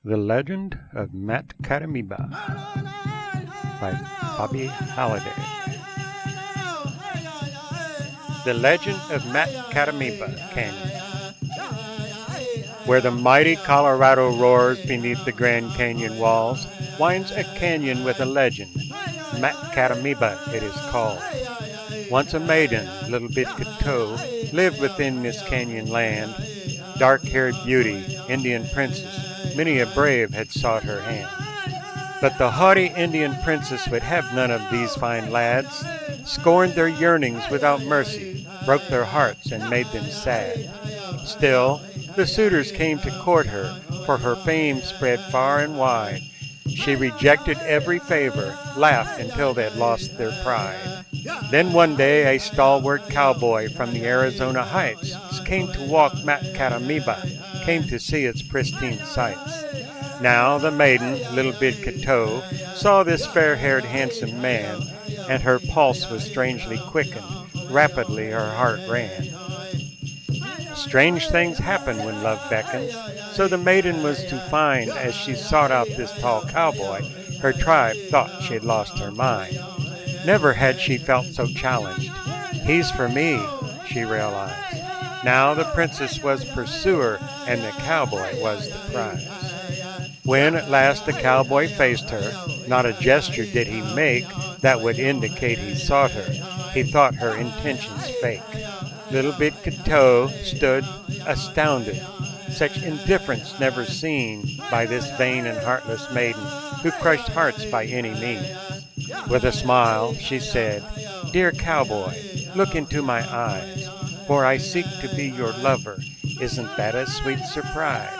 The Legend of Matkatamiba by Bobbie Holaday. The Legend of Matkatamiba Canyon. Where the mighty Colorado roars beneath the Grand Canyon walls, winds a canyon with a legend. Matkatamiba it is called. Once a maiden, Little Bitkato, lived within this canyon land. Dark-haired beauty, Indian princess, many a brave had sought her hand. But the haughty Indian princess would have none of these fine lads, scorned their yearnings without mercy, broke their hearts and made them sad. Still, the suitors came to court her, for her fame spread far and wide. She rejected every favor, laughed until they'd lost their pride. Then one day a stalwart cowboy from the Arizona heights came to walk Matkatamiba, came to see its pristine sights. Now the maiden, Little Bitkato, saw this fair-haired handsome man, and her pulse was strangely quickened, rapidly her heart ran. Strange things happen when love beckons, so the maiden was to find, as she sought out this tall cowboy, her tribe thought she'd lost her mind. Never had she felt so challenged. He's for me, she realized. Now the princess was pursuer, and the cowboy was the prize. When at last the cowboy faced her, not a gesture did he make that would indicate he sought her. He thought her intentions fake. Little Bitkato stood astounded, such indifference never seen by this vain and heartless maiden who crushed hearts by any means. With a smile, she said, "Dear cowboy, look into my eyes, for I seek to be your lover. Isn't that a sweet surprise?"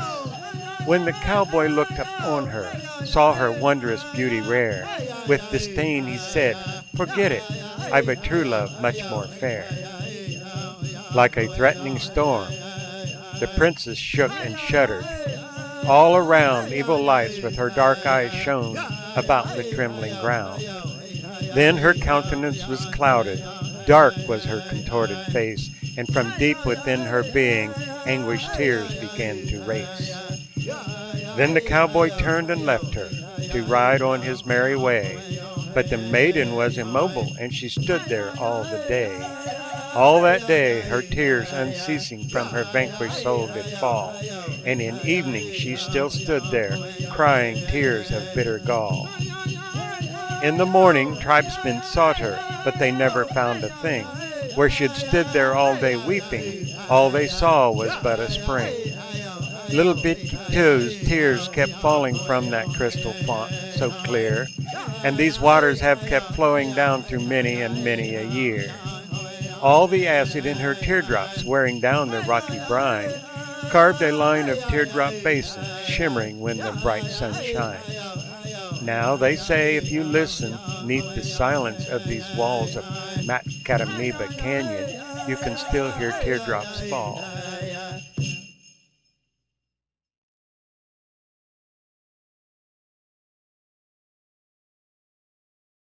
When the cowboy looked upon her, saw her wondrous beauty rare, with disdain he said, "Forget it, I've a true love much more fair." Like a threatening storm, the princess shook and shuddered. All around, evil lights with her dark eyes shone about the trembling ground. Then her countenance was clouded, dark was her contorted face, and from deep within her being, anguished tears began to race. Then the cowboy turned and left her, to ride on his merry way. But the maiden was immobile, and she stood there all the day. All that day her tears unceasing from her vanquished soul did fall, and in evening she still stood there, crying tears of bitter gall. In the morning tribesmen sought her, but they never found a thing. Where she'd stood there all day weeping, all they saw was but a spring. Little Bitkato's tears kept falling from that crystal font so clear, and these waters have kept flowing down through many and many a year. All the acid in her teardrops wearing down the rocky brine, carved a line of teardrop basins, shimmering when the bright sun shines. Now they say if you listen, neath the silence of these walls of Matkatamiba Canyon, you can still hear teardrops fall.